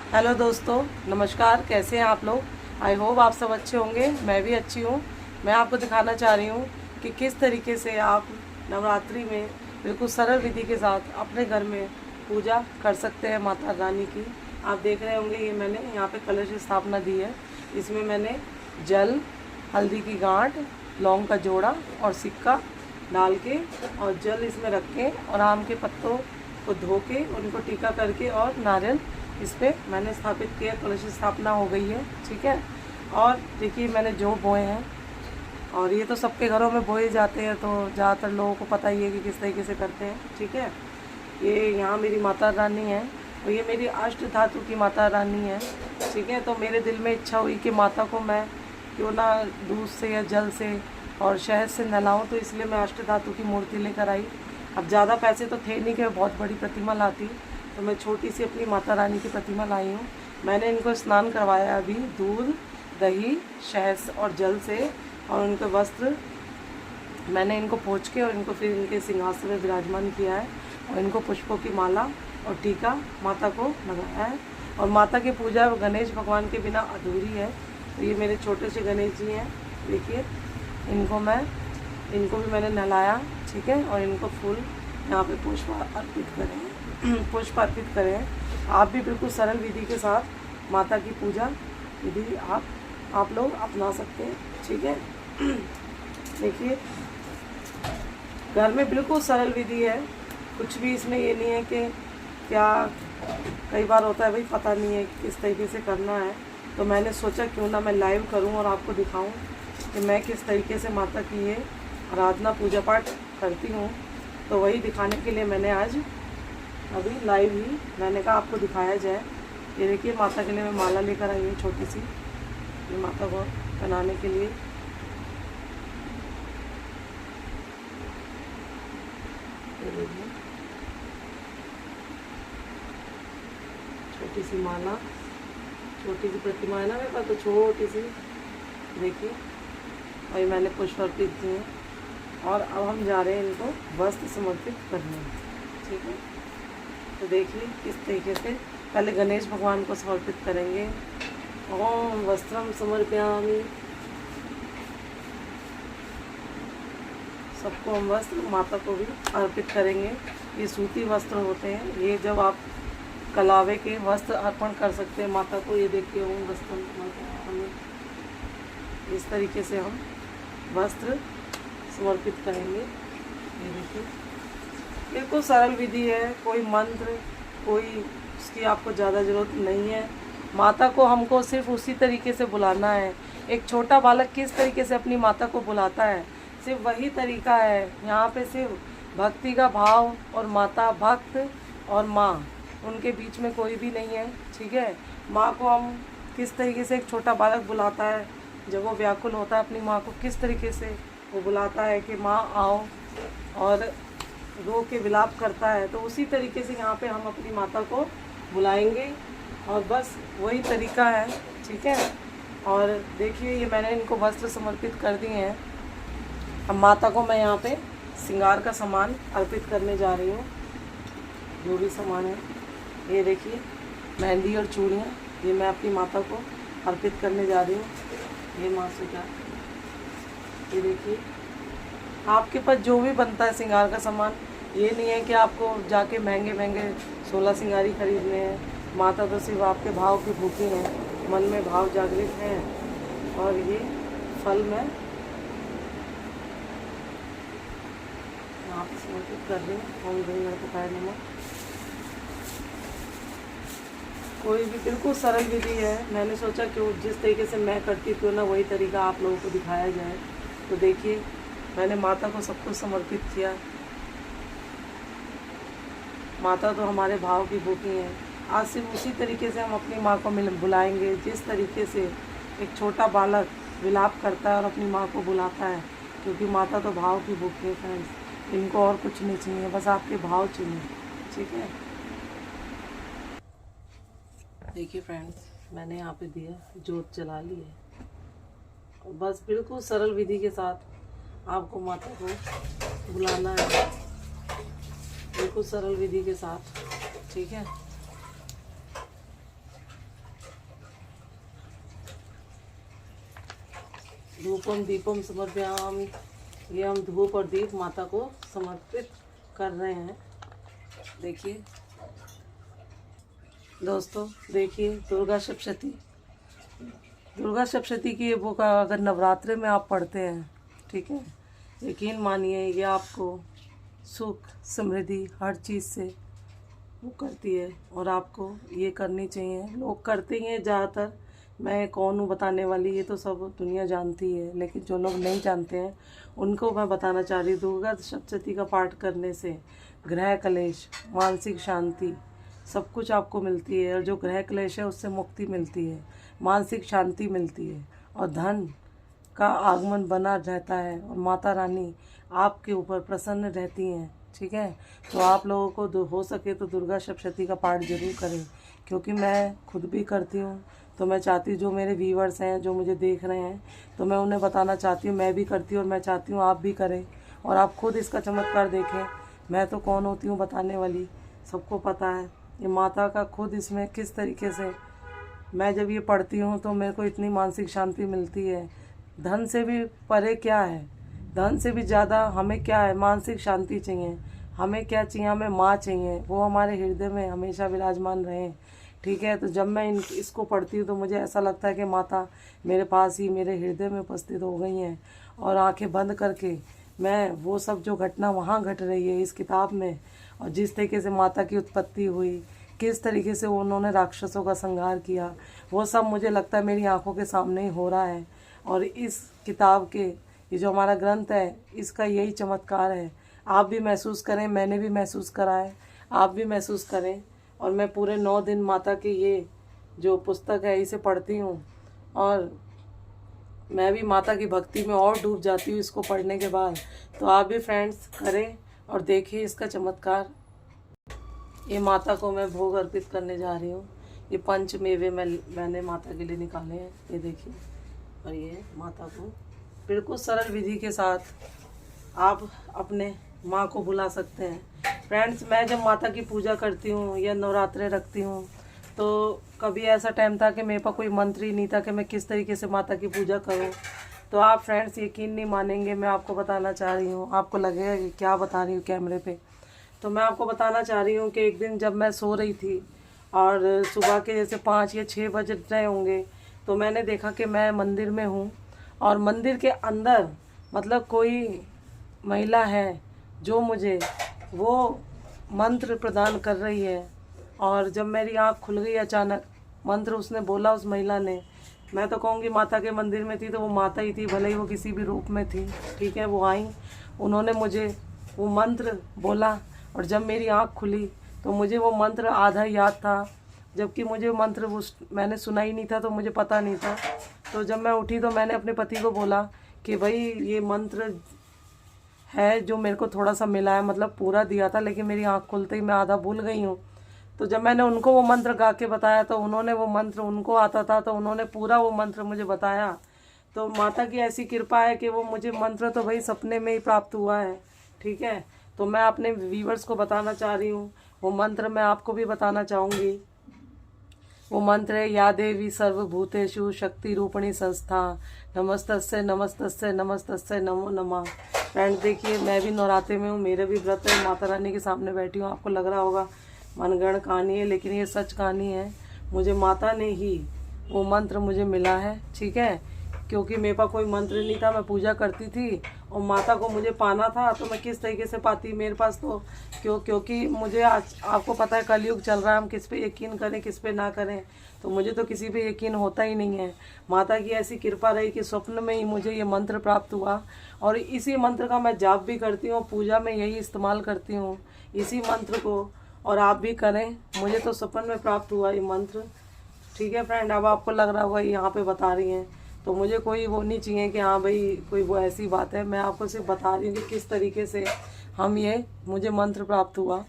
Hello दोस्तों, नमस्कार। कैसे हैं आप लोग? आई होप आप सब अच्छे होंगे। मैं भी अच्छी हूँ। मैं आपको दिखाना चाह रही हूँ कि किस तरीके से आप नवरात्रि में बिल्कुल सरल विधि के साथ अपने घर में पूजा कर सकते हैं माता रानी की। आप देख रहे होंगे, ये मैंने यहाँ पे कलश स्थापना दी है। इसमें मैंने जल, हल्दी की गांठ, लौंग का जोड़ा और सिक्का डाल के और जल इसमें रख के और आम के पत्तों को धो के उनको टीका करके और नारियल इस पर मैंने स्थापित किया। कलश स्थापना हो गई है, ठीक है। और देखिए मैंने जो बोए हैं, और ये तो सबके घरों में बोए जाते हैं, तो ज़्यादातर लोगों को पता ही है कि किस तरीके से करते हैं, ठीक है। ये यहाँ मेरी माता रानी है और ये मेरी अष्ट धातु की माता रानी है, ठीक है। तो मेरे दिल में इच्छा हुई कि माता को मैं क्यों ना दूध से या जल से और शहद से नहलाऊँ, तो इसलिए मैं अष्ट धातु की मूर्ति लेकर आई। अब ज़्यादा पैसे तो थे नहीं कि बहुत बड़ी प्रतिमा लाती, तो मैं छोटी सी अपनी माता रानी की प्रतिमा लाई हूँ। मैंने इनको स्नान करवाया अभी दूध, दही, शहद और जल से, और उनके वस्त्र मैंने इनको पोंछ के और इनको फिर इनके सिंहासन में विराजमान किया है और इनको पुष्पों की माला और टीका माता को लगाया है। और माता की पूजा गणेश भगवान के बिना अधूरी है। तो ये मेरे छोटे से गणेश जी हैं, देखिए। इनको भी मैंने नहलाया, ठीक है। और इनको फूल यहाँ पे पुष्प अर्पित करें। आप भी बिल्कुल सरल विधि के साथ माता की पूजा विधि आप लोग अपना सकते हैं, ठीक है। देखिए घर में बिल्कुल सरल विधि है, कुछ भी इसमें ये नहीं है कि क्या, कई बार होता है भाई पता नहीं है किस तरीके से करना है, तो मैंने सोचा क्यों ना मैं लाइव करूं और आपको दिखाऊं कि मैं किस तरीके से माता की ये आराधना पूजा पाठ करती हूं। तो वही दिखाने के लिए मैंने आज अभी लाइव ही मैंने कहा आपको दिखाया जाए। ये देखिए माता के लिए मैं माला लेकर आई हूँ छोटी सी, ये माता को बनाने के लिए। छोटी सी माला, छोटी सी प्रतिमा है ना मेरे पास, तो छोटी सी देखिए, वही मैंने पुष्प अर्पित किए हैं। और अब हम जा रहे हैं इनको वस्त्र समर्पित करने, ठीक है। तो देखिए किस तरीके से पहले गणेश भगवान को समर्पित करेंगे। ओम वस्त्रम समर्पयामि। सबको हम वस्त्र माता को भी अर्पित करेंगे। ये सूती वस्त्र होते हैं, ये जब आप कलावे के वस्त्र अर्पण कर सकते हैं माता को। ये देखिए ओम वस्त्रम समर्पयामि, इस तरीके से हम वस्त्र समर्पित करेंगे। ये देखिए बिल्कुल सरल विधि है, कोई मंत्र, कोई उसकी आपको ज़्यादा ज़रूरत नहीं है। माता को हमको सिर्फ उसी तरीके से बुलाना है। एक छोटा बालक किस तरीके से अपनी माता को बुलाता है, सिर्फ वही तरीका है। यहाँ पे सिर्फ भक्ति का भाव, और माता भक्त और माँ, उनके बीच में कोई भी नहीं है, ठीक है। माँ को हम किस तरीके से, एक छोटा बालक बुलाता है जब वो व्याकुल होता है अपनी माँ को, किस तरीके से वो बुलाता है कि माँ आओ, और रो के विलाप करता है, तो उसी तरीके से यहाँ पे हम अपनी माता को बुलाएंगे। और बस वही तरीका है, ठीक है। और देखिए ये मैंने इनको वस्त्र समर्पित कर दिए हैं। अब माता को मैं यहाँ पे श्रृंगार का सामान अर्पित करने जा रही हूँ। जो भी सामान है, ये देखिए मेहंदी और चूड़ियाँ, ये मैं अपनी माता को अर्पित करने जा रही हूँ। ये माँ से क्या, ये देखिए आपके पास जो भी बनता है श्रृंगार का सामान, ये नहीं है कि आपको जाके महंगे महंगे 16 श्रृंगारी खरीदने हैं। माता तो सिर्फ आपके भाव की भूखी हैं, मन में भाव जागृत हैं। और ये फल मैं यहाँ पर समर्पित कर रही हूँ। ओम गंगा पकाए नमः। कोई भी बिल्कुल सरल विधि है, मैंने सोचा कि जिस तरीके से मैं करती थी ना, वही तरीका आप लोगों को दिखाया जाए। तो देखिए मैंने माता को सब कुछ समर्पित किया। माता तो हमारे भाव की भूखी हैं। आज सिर्फ उसी तरीके से हम अपनी माँ को बुलाएंगे, जिस तरीके से एक छोटा बालक विलाप करता है और अपनी माँ को बुलाता है, क्योंकि माता तो भाव की भूखी है फ्रेंड्स। इनको और कुछ नहीं चाहिए, बस आपके भाव चाहिए, ठीक है। देखिए फ्रेंड्स, मैंने यहाँ पे दिया, जोत जला ली है। और बस बिल्कुल सरल विधि के साथ आपको माता को बुलाना है, बिल्कुल सरल विधि के साथ, ठीक है। धूपम दीपम समर्पयामि। ये हम धूप और दीप माता को समर्पित कर रहे हैं। देखिए दोस्तों, देखिए दुर्गा सप्तशती। दुर्गा सप्तशती की ये बुक अगर नवरात्रि में आप पढ़ते हैं, ठीक है, यकीन मानिए ये आपको सुख समृद्धि हर चीज़ से वो करती है। और आपको ये करनी चाहिए। लोग करते ही हैं ज़्यादातर, मैं कौन हूँ बताने वाली, ये तो सब दुनिया जानती है, लेकिन जो लोग नहीं जानते हैं उनको मैं बताना चाह रही हूँ। दुर्गा सप्तशती का पाठ करने से ग्रह क्लेश, मानसिक शांति सब कुछ आपको मिलती है। और जो ग्रह क्लेश है उससे मुक्ति मिलती है, मानसिक शांति मिलती है और धन का आगमन बना रहता है। और माता रानी आपके ऊपर प्रसन्न रहती हैं, ठीक है। तो आप लोगों को हो सके तो दुर्गा सप्तशती का पाठ जरूर करें, क्योंकि मैं खुद भी करती हूँ। तो मैं चाहती हूँ जो मेरे व्यूअर्स हैं, जो मुझे देख रहे हैं, तो मैं उन्हें बताना चाहती हूँ, मैं भी करती हूँ और मैं चाहती हूँ आप भी करें और आप खुद इसका चमत्कार देखें। मैं तो कौन होती हूँ बताने वाली, सबको पता है। ये माता का खुद इसमें किस तरीके से, मैं जब ये पढ़ती हूँ तो मेरे को इतनी मानसिक शांति मिलती है। धन से भी परे क्या है, धन से भी ज़्यादा हमें क्या है, मानसिक शांति चाहिए। हमें क्या चाहिए, हमें माँ चाहिए, वो हमारे हृदय में हमेशा विराजमान रहे, ठीक है। तो जब मैं इसको पढ़ती हूँ तो मुझे ऐसा लगता है कि माता मेरे पास ही मेरे हृदय में उपस्थित हो गई हैं। और आंखें बंद करके मैं वो सब जो घटना वहाँ घट रही है इस किताब में, और जिस तरीके से माता की उत्पत्ति हुई, किस तरीके से उन्होंने राक्षसों का संहार किया, वो सब मुझे लगता है मेरी आंखों के सामने ही हो रहा है। और इस किताब के, ये जो हमारा ग्रंथ है, इसका यही चमत्कार है। आप भी महसूस करें, मैंने भी महसूस करा है, आप भी महसूस करें। और मैं पूरे 9 दिन माता की ये जो पुस्तक है इसे पढ़ती हूँ और मैं भी माता की भक्ति में और डूब जाती हूँ इसको पढ़ने के बाद। तो आप भी फ्रेंड्स करें और देखिए इसका चमत्कार। ये माता को मैं भोग अर्पित करने जा रही हूँ। ये पंच मेवे मैंने माता के लिए निकाले हैं, ये देखिए। और ये माता को बिल्कुल सरल विधि के साथ आप अपने माँ को बुला सकते हैं। फ्रेंड्स, मैं जब माता की पूजा करती हूँ या नवरात्रे रखती हूँ तो कभी ऐसा टाइम था कि मेरे पास कोई मंत्र ही नहीं था कि मैं किस तरीके से माता की पूजा करूँ। तो आप फ्रेंड्स यकीन नहीं मानेंगे, मैं आपको बताना चाह रही हूँ, आपको लगेगा कि क्या बता रही हूँ कैमरे पे। तो मैं आपको बताना चाह रही हूँ कि एक दिन जब मैं सो रही थी और सुबह के जैसे 5 या 6 बज रहे होंगे, तो मैंने देखा कि मैं मंदिर में हूँ और मंदिर के अंदर मतलब कोई महिला है जो मुझे वो मंत्र प्रदान कर रही है। और जब मेरी आँख खुल गई अचानक, मंत्र उसने बोला उस महिला ने, मैं तो कहूँगी माता के मंदिर में थी तो वो माता ही थी, भले ही वो किसी भी रूप में थी, ठीक है। वो आई, उन्होंने मुझे वो मंत्र बोला और जब मेरी आँख खुली तो मुझे वो मंत्र आधा याद था, जबकि मुझे मंत्र मैंने सुना ही नहीं था, तो मुझे पता नहीं था। तो जब मैं उठी तो मैंने अपने पति को बोला कि भाई ये मंत्र है जो मेरे को थोड़ा सा मिला है, मतलब पूरा दिया था लेकिन मेरी आँख खुलते ही मैं आधा भूल गई हूँ। तो जब मैंने उनको वो मंत्र गा के बताया तो उन्होंने वो मंत्र, उनको आता था तो उन्होंने पूरा वो मंत्र मुझे बताया। तो माता की ऐसी कृपा है कि वो मुझे मंत्र तो भाई सपने में ही प्राप्त हुआ है, ठीक है। तो मैं अपने व्यूवर्स को बताना चाह रही हूँ, वो मंत्र मैं आपको भी बताना चाहूँगी। वो मंत्र है, या देवी सर्वभूतेषु शक्ति रूपिणी संस्था, नमस्तस्यै नमस्तस्यै नमस्तस्यै नमो नमः। फ्रेंड देखिए, मैं भी नवरात्रे में हूँ, मेरे भी व्रत है, माता रानी के सामने बैठी हूँ। आपको लग रहा होगा मनगढ़ कहानी है, लेकिन ये सच कहानी है। मुझे माता ने ही वो मंत्र मुझे मिला है, ठीक है, क्योंकि मेरे पास कोई मंत्र नहीं था। मैं पूजा करती थी और माता को मुझे पाना था, तो मैं किस तरीके से पाती, मेरे पास तो क्योंकि मुझे आज आपको पता है कलयुग चल रहा है, हम किस पे यकीन करें किस पे ना करें, तो मुझे तो किसी पे यकीन होता ही नहीं है। माता की ऐसी कृपा रही कि स्वप्न में ही मुझे ये मंत्र प्राप्त हुआ और इसी मंत्र का मैं जाप भी करती हूँ, पूजा में यही इस्तेमाल करती हूँ इसी मंत्र को, और आप भी करें। मुझे तो स्वप्न में प्राप्त हुआ ये मंत्र, ठीक है फ्रेंड। अब आपको लग रहा होगा यहाँ पे बता रही हैं, तो मुझे कोई वो नहीं चाहिए कि हाँ भाई कोई वो ऐसी बात है, मैं आपको सिर्फ बता रही हूँ कि किस तरीके से मुझे मंत्र प्राप्त हुआ।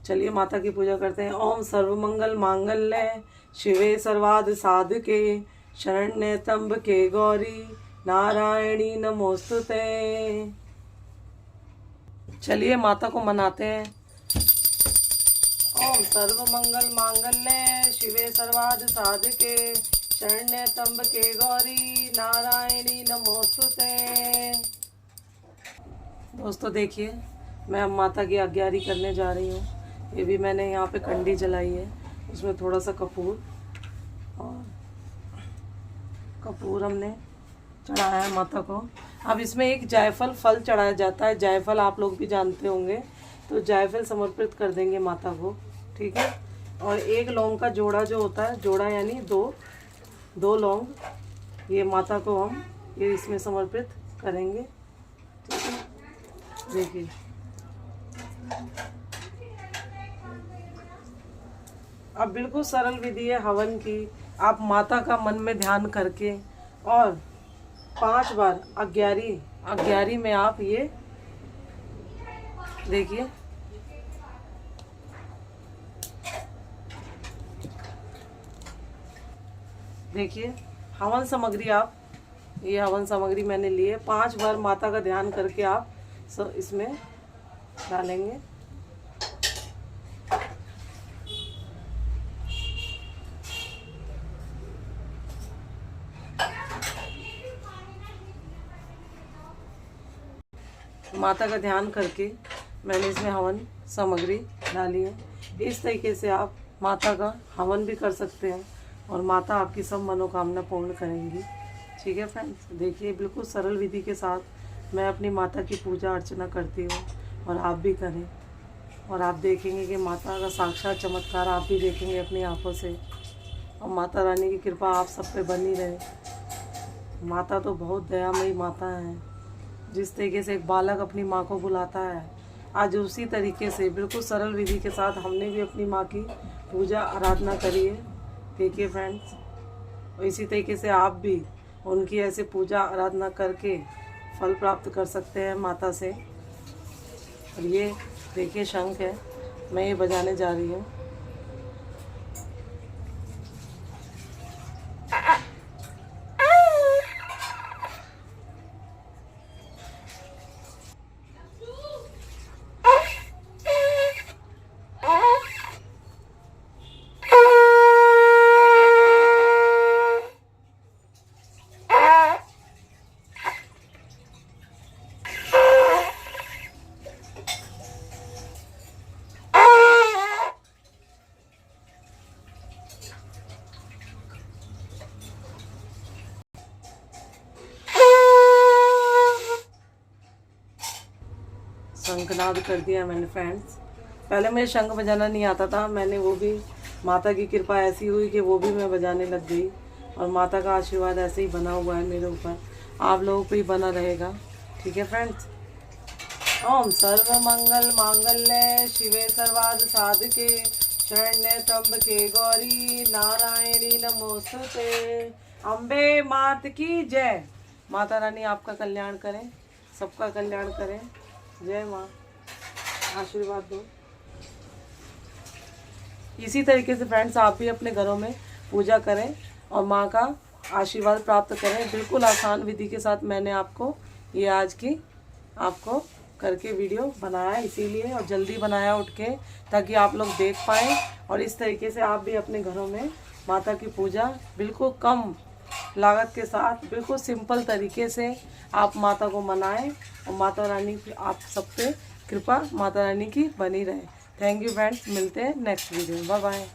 चलिए माता की पूजा करते हैं। ओम सर्वमंगल मांगल्य शिवे सर्वाद साधके शरण्य त्र्यंबके गौरी नारायणी नमोस्तुते। चलिए माता को मनाते हैं। ओम सर्वमंगल मांगल्ये शिवे सर्वाद साधके शरण्य त्र्यंबके गौरी नारायणी नमोस्तुते। दोस्तों देखिए, मैं अब माता की आज्ञारी करने जा रही हूँ। ये भी मैंने यहाँ पे कंडी जलाई है, उसमें थोड़ा सा कपूर और कपूर हमने चढ़ाया है माता को। अब इसमें एक जायफल फल चढ़ाया जाता है, जायफल आप लोग भी जानते होंगे, तो जायफल समर्पित कर देंगे माता को, ठीक है। और एक लौंग का जोड़ा जो होता है, जोड़ा यानी दो लौंग, ये माता को हम ये इसमें समर्पित करेंगे, ठीक है। देखिए अब बिल्कुल सरल विधि है हवन की। आप माता का मन में ध्यान करके और 5 बार अग्यारी में आप ये देखिए, हवन सामग्री आप, ये हवन सामग्री मैंने ली है। 5 बार माता का ध्यान करके आप इसमें डालेंगे। माता का ध्यान करके मैंने इसमें हवन सामग्री डाली है। इस तरीके से आप माता का हवन भी कर सकते हैं और माता आपकी सब मनोकामना पूर्ण करेंगी, ठीक है फ्रेंड्स। देखिए बिल्कुल सरल विधि के साथ मैं अपनी माता की पूजा अर्चना करती हूँ और आप भी करें, और आप देखेंगे कि माता का साक्षात चमत्कार आप भी देखेंगे अपनी आंखों से, और माता रानी की कृपा आप सब पे बनी रहे। माता तो बहुत दयामयी माता है। जिस तरीके से एक बालक अपनी माँ को बुलाता है, आज उसी तरीके से बिल्कुल सरल विधि के साथ हमने भी अपनी माँ की पूजा आराधना करी है। देखिए फ्रेंड्स, और इसी तरीके से आप भी उनकी ऐसे पूजा आराधना करके फल प्राप्त कर सकते हैं माता से। और ये देखिए शंख है, मैं ये बजाने जा रही हूँ। शंखनाद कर दिया मैंने फ्रेंड्स। पहले मुझे शंख बजाना नहीं आता था, मैंने वो भी माता की कृपा ऐसी हुई कि वो भी मैं बजाने लग गई, और माता का आशीर्वाद ऐसे ही बना हुआ है मेरे ऊपर, आप लोगों पे ही बना रहेगा, ठीक है फ्रेंड्स। ओम सर्व मंगल मांगल्य शिवे सर्वार्थ साधके शरण्य त्र्यंबके गौरी नारायणी नमोस्तुते। अम्बे मात की जय। माता रानी आपका कल्याण करें, सबका कल्याण करें। जय माँ, आशीर्वाद दो। इसी तरीके से फ्रेंड्स आप भी अपने घरों में पूजा करें और माँ का आशीर्वाद प्राप्त करें। बिल्कुल आसान विधि के साथ मैंने आपको ये आज की आपको करके वीडियो बनाया है, इसीलिए, और जल्दी बनाया उठ के, ताकि आप लोग देख पाएँ। और इस तरीके से आप भी अपने घरों में माता की पूजा बिल्कुल कम लागत के साथ, बिल्कुल सिंपल तरीके से आप माता को मनाएं, और माता रानी की आप सब पे कृपा माता रानी की बनी रहे। थैंक यू फ्रेंड्स, मिलते हैं नेक्स्ट वीडियो में। Bye bye.